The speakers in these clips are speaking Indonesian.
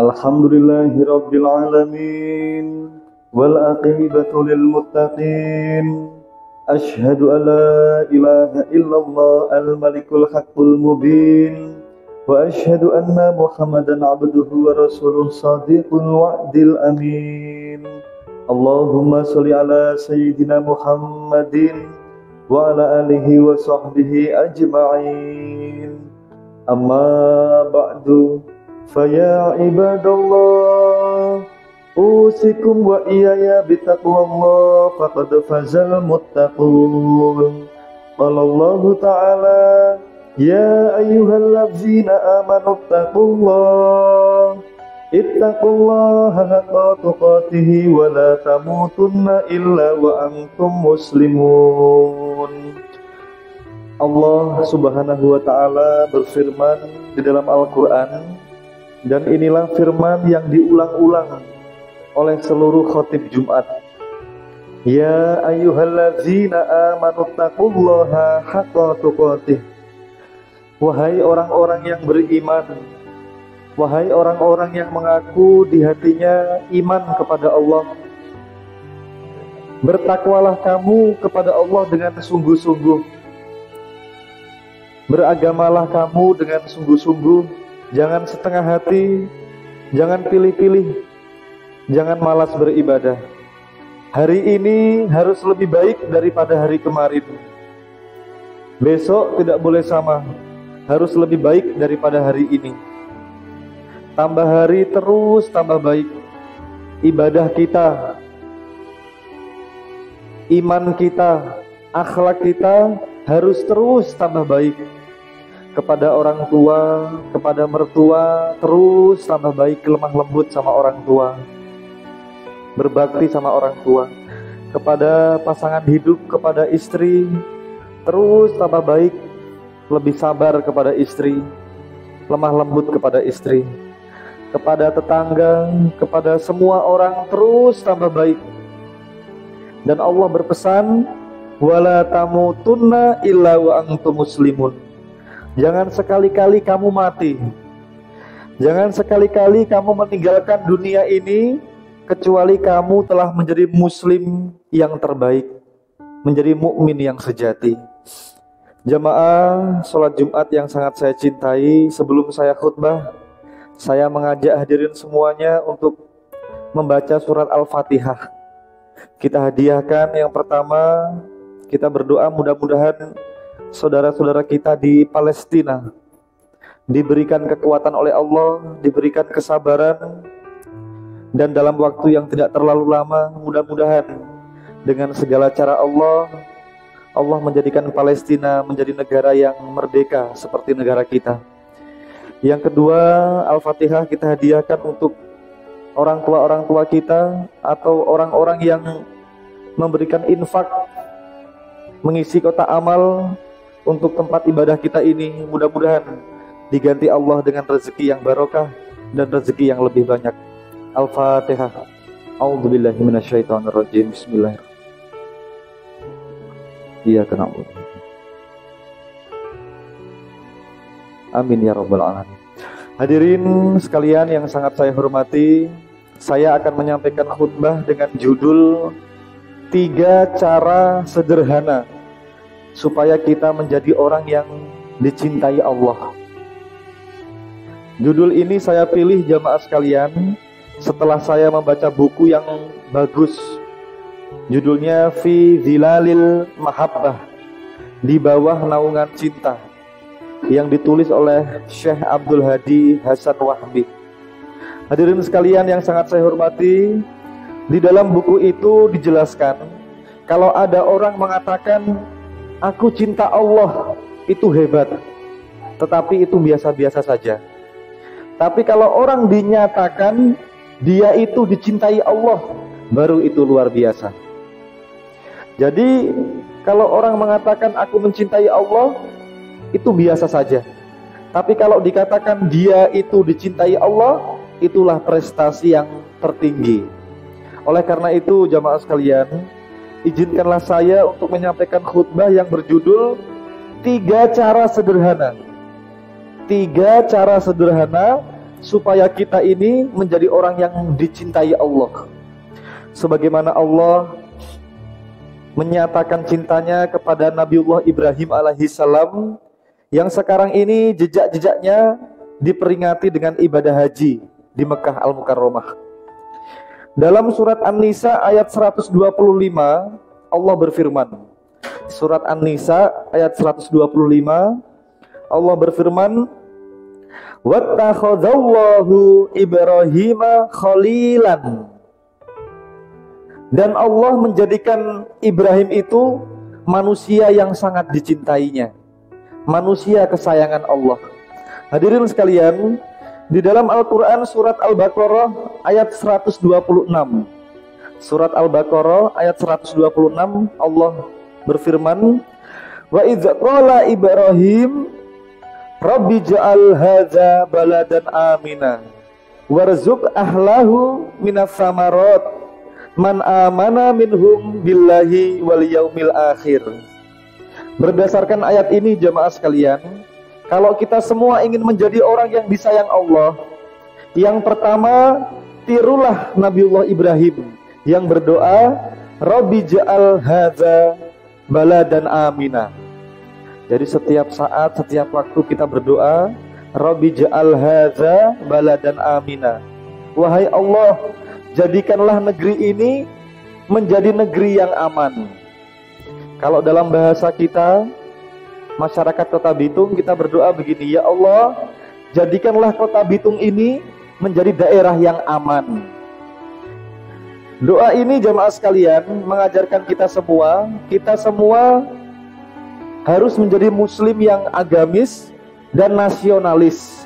Alhamdulillahi Rabbil Alamin wal aqibatu lil muttaqin. Ashhadu an la ilaha illallah al-malikul haqqul mubin wa ashhadu anna Muhammadan abduhu wa rasuluh sadiqul wa'dil amin. Allahumma sholli ala sayyidina Muhammadin wa ala alihi wa sahbihi ajma'in. Amma ba'du, faya ibadallah, usikum wa iyaya bitaqwallah, faqad fazal muttaqun. Qala Allah ta'ala, ya ayyuhalladzina amanu taqullah, ittaqullaha haqqa tuqatih wa la tamutunna illa wa antum muslimun. Allah Subhanahu wa ta'ala berfirman di dalam Al-Quran, dan inilah firman yang diulang-ulang oleh seluruh khotib Jumat. Ya ayyuhalladzina amanu taqullaha haqqa tuqatih. Wahai orang-orang yang beriman, wahai orang-orang yang mengaku di hatinya iman kepada Allah, bertakwalah kamu kepada Allah dengan sungguh-sungguh. Beragamalah kamu dengan sungguh-sungguh, jangan setengah hati, jangan pilih-pilih, jangan malas beribadah. Hari ini harus lebih baik daripada hari kemarin. Besok tidak boleh sama, harus lebih baik daripada hari ini. Tambah hari terus tambah baik. Ibadah kita, iman kita, akhlak kita harus terus tambah baik. Kepada orang tua, kepada mertua, terus tambah baik, lemah lembut sama orang tua, berbakti sama orang tua. Kepada pasangan hidup, kepada istri, terus tambah baik, lebih sabar kepada istri, lemah lembut kepada istri. Kepada tetangga, kepada semua orang, terus tambah baik. Dan Allah berpesan, wala tamutunna illa wa antum muslimun. Jangan sekali-kali kamu mati, jangan sekali-kali kamu meninggalkan dunia ini kecuali kamu telah menjadi muslim yang terbaik, menjadi mukmin yang sejati. Jamaah sholat Jumat yang sangat saya cintai, sebelum saya khutbah, saya mengajak hadirin semuanya untuk membaca surat Al-Fatihah. Kita hadiahkan yang pertama, kita berdoa mudah-mudahan saudara-saudara kita di Palestina diberikan kekuatan oleh Allah, diberikan kesabaran, dan dalam waktu yang tidak terlalu lama, mudah-mudahan dengan segala cara Allah menjadikan Palestina menjadi negara yang merdeka seperti negara kita. Yang kedua, Al-Fatihah kita hadiahkan untuk orang tua kita atau orang-orang yang memberikan infak, mengisi kotak amal untuk tempat ibadah kita ini. Mudah-mudahan diganti Allah dengan rezeki yang barokah dan rezeki yang lebih banyak. Al-Fatihah. A'udzubillahi minasyaitonirrajim. Bismillahirrahmanirrahim. Iyyaka na'budu. Amin ya rabbal alamin. Hadirin sekalian yang sangat saya hormati, saya akan menyampaikan khutbah dengan judul 3 cara sederhana supaya kita menjadi orang yang dicintai Allah. Judul ini saya pilih jamaah sekalian setelah saya membaca buku yang bagus. Judulnya Fi Zilalil Mahabbah, di bawah naungan cinta, yang ditulis oleh Syekh Abdul Hadi Hasan Wahbi. Hadirin sekalian yang sangat saya hormati, di dalam buku itu dijelaskan kalau ada orang mengatakan aku cinta Allah, itu hebat, tetapi itu biasa-biasa saja. Tapi kalau orang dinyatakan dia itu dicintai Allah, baru itu luar biasa. Jadi kalau orang mengatakan aku mencintai Allah, itu biasa saja. Tapi kalau dikatakan dia itu dicintai Allah, itulah prestasi yang tertinggi. Oleh karena itu jamaah sekalian, izinkanlah saya untuk menyampaikan khutbah yang berjudul 3 cara sederhana. 3 cara sederhana supaya kita ini menjadi orang yang dicintai Allah. Sebagaimana Allah menyatakan cintanya kepada Nabiullah Ibrahim alaihissalam, yang sekarang ini jejak-jejaknya diperingati dengan ibadah haji di Mekah Al-Mukarramah. Dalam surat An-Nisa ayat 125, Allah berfirman. Surat An-Nisa ayat 125, Allah berfirman, "Wattakhadallahu Ibrahima khalilan." Dan Allah menjadikan Ibrahim itu manusia yang sangat dicintainya, manusia kesayangan Allah. Hadirin sekalian, di dalam Al-Quran surat Al-Baqarah ayat 126, surat Al-Baqarah ayat 126, Allah berfirman, "Wa idz qala Ibrahim Rabbi ja'al hadza baladan amina warzuq ahlahu minas samarat man amana minhum billahi wal yaumil akhir." Berdasarkan ayat ini jemaah sekalian, kalau kita semua ingin menjadi orang yang disayang Allah, yang pertama tirulah Nabiullah Ibrahim yang berdoa, "Rabbi ja'al hadza baladan amina." Jadi setiap saat, setiap waktu kita berdoa, "Rabbi ja'al hadza baladan amina." Wahai Allah, jadikanlah negeri ini menjadi negeri yang aman. Kalau dalam bahasa kita, masyarakat Kota Bitung, kita berdoa begini, "Ya Allah, jadikanlah Kota Bitung ini menjadi daerah yang aman." Doa ini jamaah sekalian mengajarkan kita semua harus menjadi muslim yang agamis dan nasionalis.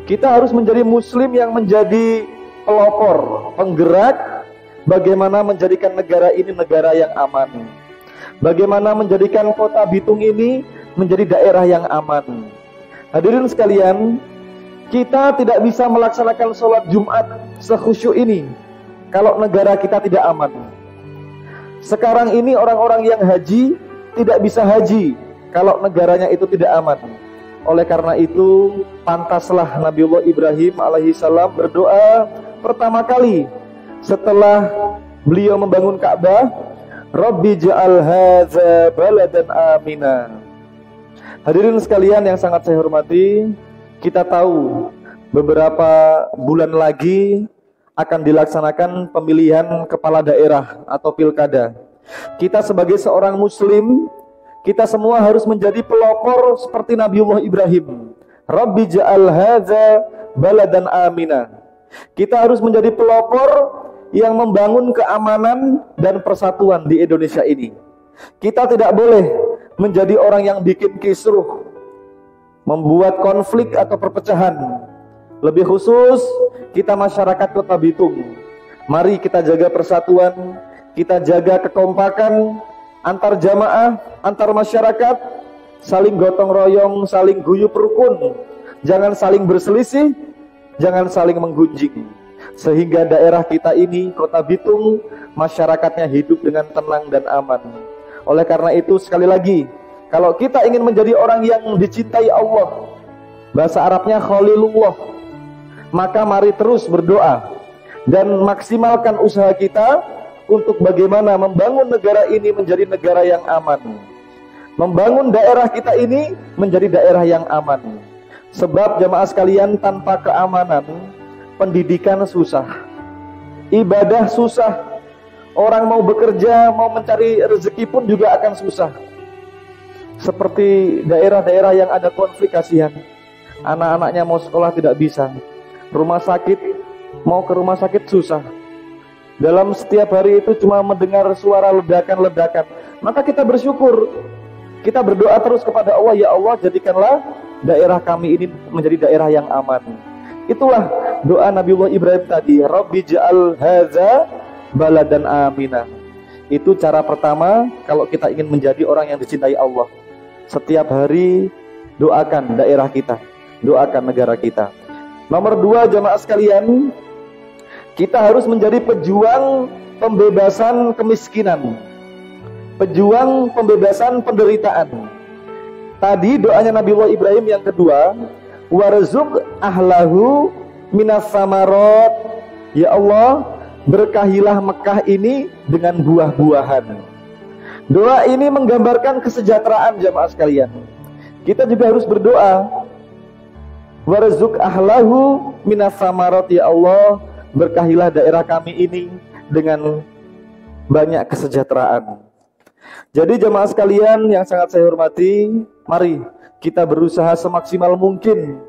Kita harus menjadi muslim yang menjadi pelopor, penggerak bagaimana menjadikan negara ini negara yang aman. Bagaimana menjadikan Kota Bitung ini menjadi daerah yang aman. Hadirin sekalian, kita tidak bisa melaksanakan sholat Jumat sekhusyuk ini kalau negara kita tidak aman. Sekarang ini orang-orang yang haji tidak bisa haji kalau negaranya itu tidak aman. Oleh karena itu, pantaslah Nabiullah Ibrahim alaihissalam berdoa pertama kali setelah beliau membangun Ka'bah, "Rabbi ja'al hadza baladan amina." Hadirin sekalian yang sangat saya hormati, kita tahu beberapa bulan lagi akan dilaksanakan pemilihan kepala daerah atau pilkada. Kita sebagai seorang muslim, kita semua harus menjadi pelopor seperti Nabiullah Ibrahim. "Rabbi ja'al hadza baladan amina." Kita harus menjadi pelopor yang membangun keamanan dan persatuan di Indonesia ini. Kita tidak boleh menjadi orang yang bikin kisruh, membuat konflik atau perpecahan. Lebih khusus kita masyarakat Kota Bitung, mari kita jaga persatuan, kita jaga kekompakan antar jamaah, antar masyarakat, saling gotong royong, saling guyup rukun, jangan saling berselisih, jangan saling menggunjing, sehingga daerah kita ini, Kota Bitung, masyarakatnya hidup dengan tenang dan aman. Oleh karena itu, sekali lagi, kalau kita ingin menjadi orang yang dicintai Allah, bahasa Arabnya Khalilullah, maka mari terus berdoa dan maksimalkan usaha kita untuk bagaimana membangun negara ini menjadi negara yang aman, membangun daerah kita ini menjadi daerah yang aman. Sebab jamaah sekalian, tanpa keamanan, pendidikan susah, ibadah susah, orang mau bekerja, mau mencari rezeki pun juga akan susah. Seperti daerah-daerah yang ada konflik, kasihan, anak-anaknya mau sekolah tidak bisa, rumah sakit, mau ke rumah sakit susah. Dalam setiap hari itu cuma mendengar suara ledakan-ledakan. Maka kita bersyukur, kita berdoa terus kepada Allah, "Ya Allah, jadikanlah daerah kami ini menjadi daerah yang aman." Itulah doa Nabiullah Ibrahim tadi, "Rabbi ja'al hadza baladan amina." Itu cara pertama kalau kita ingin menjadi orang yang dicintai Allah. Setiap hari doakan daerah kita, doakan negara kita. Nomor 2 jamaah sekalian, kita harus menjadi pejuang pembebasan kemiskinan, pejuang pembebasan penderitaan. Tadi doanya Nabiullah Ibrahim yang kedua, "Warzuq ahlahu minas samarot. Ya Allah, berkahilah Mekah ini dengan buah-buahan. Doa ini menggambarkan kesejahteraan jamaah sekalian. Kita juga harus berdoa, warzuk ahlahu minas samarot. Ya Allah, berkahilah daerah kami ini dengan banyak kesejahteraan. Jadi jamaah sekalian yang sangat saya hormati, mari kita berusaha semaksimal mungkin.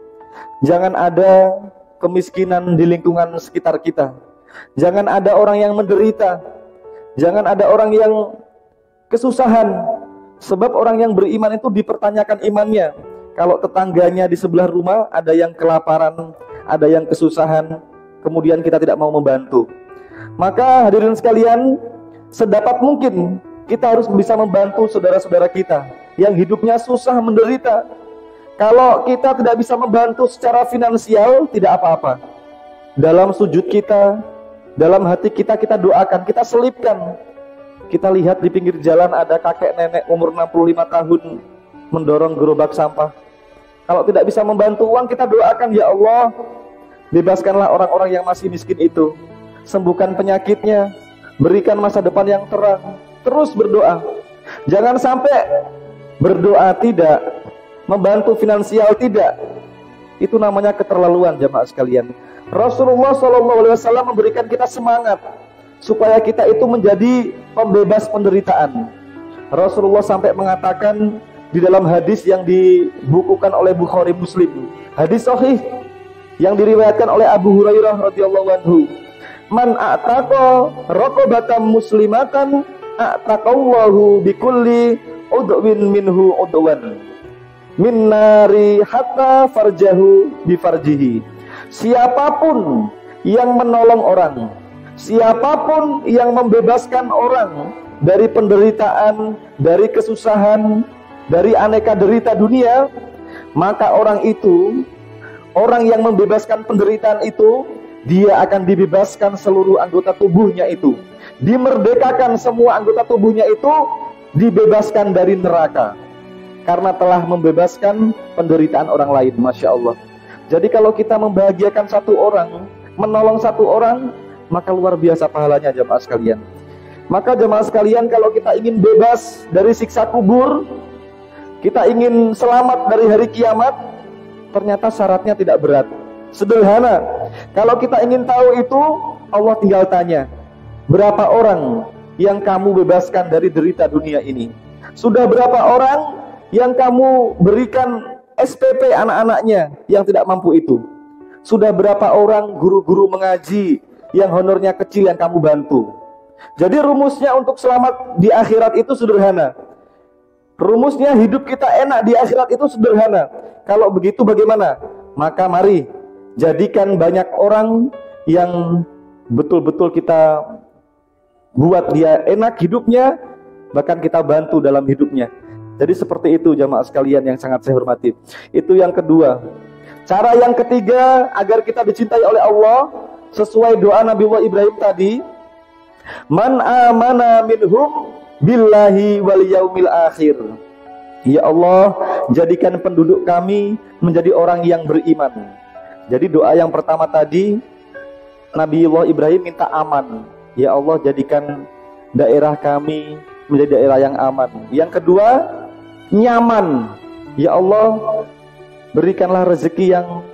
Jangan ada kemiskinan di lingkungan sekitar kita. Jangan ada orang yang menderita. Jangan ada orang yang kesusahan. Sebab orang yang beriman itu dipertanyakan imannya. Kalau tetangganya di sebelah rumah ada yang kelaparan, ada yang kesusahan, kemudian kita tidak mau membantu. Maka hadirin sekalian, sedapat mungkin kita harus bisa membantu saudara-saudara kita yang hidupnya susah, menderita. Kalau kita tidak bisa membantu secara finansial, tidak apa-apa. Dalam sujud kita, dalam hati kita, kita doakan, kita selipkan. Kita lihat di pinggir jalan ada kakek nenek umur 65 tahun mendorong gerobak sampah. Kalau tidak bisa membantu uang, kita doakan, ya Allah, bebaskanlah orang-orang yang masih miskin itu. Sembuhkan penyakitnya, berikan masa depan yang terang. Terus berdoa. Jangan sampai berdoa tidak, membantu finansial tidak. Itu namanya keterlaluan jamaah sekalian. Rasulullah SAW memberikan kita semangat supaya kita itu menjadi pembebas penderitaan. Rasulullah sampai mengatakan di dalam hadis yang dibukukan oleh Bukhari Muslim, hadis sahih yang diriwayatkan oleh Abu Hurairah radhiyallahu anhu, man a'taqa raqabatan muslimatan a'taqallahu bikulli udwin minhu udwan min nari hatta farjahu bifarjihi. Siapapun yang menolong orang, siapapun yang membebaskan orang dari penderitaan, dari kesusahan, dari aneka derita dunia, maka orang itu, orang yang membebaskan penderitaan itu, dia akan dibebaskan seluruh anggota tubuhnya itu, dimerdekakan semua anggota tubuhnya itu, dibebaskan dari neraka karena telah membebaskan penderitaan orang lain. Masya Allah. Jadi kalau kita membahagiakan satu orang, menolong satu orang, maka luar biasa pahalanya jamaah sekalian. Maka jamaah sekalian, kalau kita ingin bebas dari siksa kubur, kita ingin selamat dari hari kiamat, ternyata syaratnya tidak berat, sederhana. Kalau kita ingin tahu itu, Allah tinggal tanya, berapa orang yang kamu bebaskan dari derita dunia ini? Sudah berapa orang yang kamu berikan SPP anak-anaknya yang tidak mampu itu? Sudah berapa orang guru-guru mengaji yang honornya kecil yang kamu bantu? Jadi rumusnya untuk selamat di akhirat itu sederhana. Rumusnya hidup kita enak di akhirat itu sederhana. Kalau begitu bagaimana? Maka mari jadikan banyak orang yang betul-betul kita buat dia enak hidupnya, bahkan kita bantu dalam hidupnya. Jadi seperti itu jamaah sekalian yang sangat saya hormati. Itu yang kedua. Cara yang ketiga agar kita dicintai oleh Allah sesuai doa Nabiullah Ibrahim tadi, man amana minhum billahi wal yaumil akhir. Ya Allah, jadikan penduduk kami menjadi orang yang beriman. Jadi doa yang pertama tadi, Nabiullah Ibrahim minta aman. Ya Allah, jadikan daerah kami menjadi daerah yang aman. Yang kedua, nyaman. Ya Allah, berikanlah rezeki yang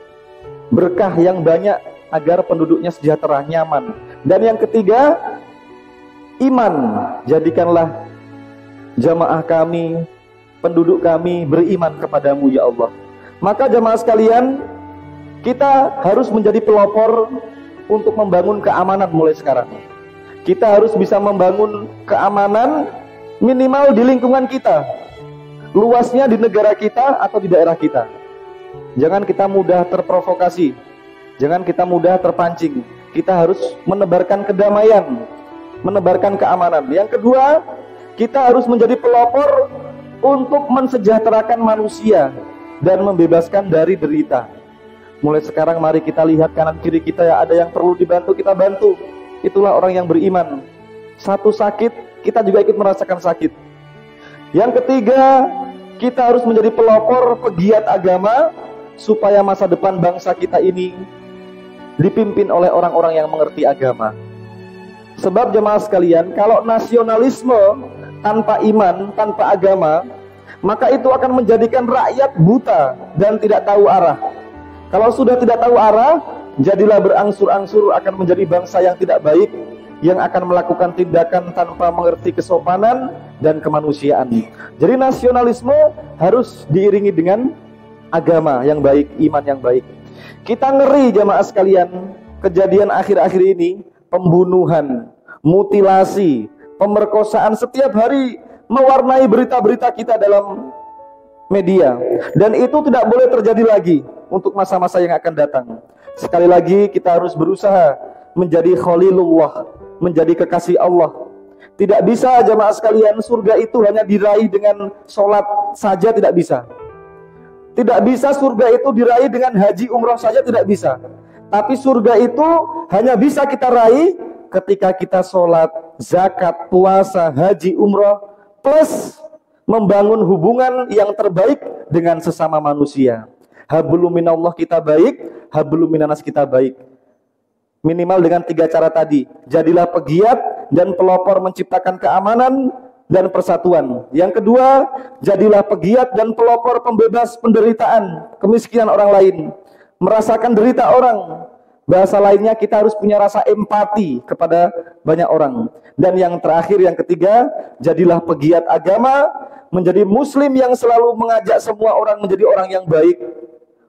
berkah yang banyak agar penduduknya sejahtera, nyaman. Dan yang ketiga, iman. Jadikanlah jamaah kami, penduduk kami beriman kepadamu ya Allah. Maka jamaah sekalian, kita harus menjadi pelopor untuk membangun keamanan mulai sekarang. Kita harus bisa membangun keamanan minimal di lingkungan kita, luasnya di negara kita atau di daerah kita. Jangan kita mudah terprovokasi, jangan kita mudah terpancing. Kita harus menebarkan kedamaian, menebarkan keamanan. Yang kedua, kita harus menjadi pelopor untuk mensejahterakan manusia dan membebaskan dari derita. Mulai sekarang mari kita lihat kanan kiri kita, ya ada yang perlu dibantu, kita bantu. Itulah orang yang beriman. Satu sakit, kita juga ikut merasakan sakit. Yang ketiga, kita harus menjadi pelopor pegiat agama supaya masa depan bangsa kita ini dipimpin oleh orang-orang yang mengerti agama. Sebab jemaah sekalian, kalau nasionalisme tanpa iman, tanpa agama, maka itu akan menjadikan rakyat buta dan tidak tahu arah. Kalau sudah tidak tahu arah, jadilah berangsur-angsur akan menjadi bangsa yang tidak baik, yang akan melakukan tindakan tanpa mengerti kesopanan dan kemanusiaan. Jadi nasionalisme harus diiringi dengan agama yang baik, iman yang baik. Kita ngeri jamaah sekalian, kejadian akhir-akhir ini, pembunuhan, mutilasi, pemerkosaan setiap hari mewarnai berita-berita kita dalam media. Dan itu tidak boleh terjadi lagi untuk masa-masa yang akan datang. Sekali lagi kita harus berusaha menjadi khalilullah, menjadi kekasih Allah. Tidak bisa jamaah sekalian, surga itu hanya diraih dengan sholat saja, tidak bisa. Tidak bisa surga itu diraih dengan haji umroh saja, tidak bisa. Tapi surga itu hanya bisa kita raih ketika kita sholat, zakat, puasa, haji, umroh, plus membangun hubungan yang terbaik dengan sesama manusia. Hablum minallah kita baik, hablum minanas kita baik. Minimal dengan 3 cara tadi. Jadilah pegiat dan pelopor menciptakan keamanan dan persatuan. Yang kedua, jadilah pegiat dan pelopor pembebas penderitaan, kemiskinan orang lain. Merasakan derita orang. Bahasa lainnya, kita harus punya rasa empati kepada banyak orang. Dan yang terakhir, yang ketiga, jadilah pegiat agama, menjadi muslim yang selalu mengajak semua orang menjadi orang yang baik,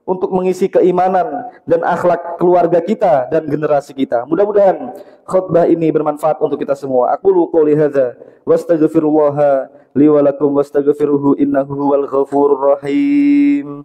untuk mengisi keimanan dan akhlak keluarga kita dan generasi kita. Mudah-mudahan khutbah ini bermanfaat untuk kita semua. Aqulu qouli hadza wastaghfirullaha li wa lakum wastaghfiruhu innahu huwal ghafurur rahim.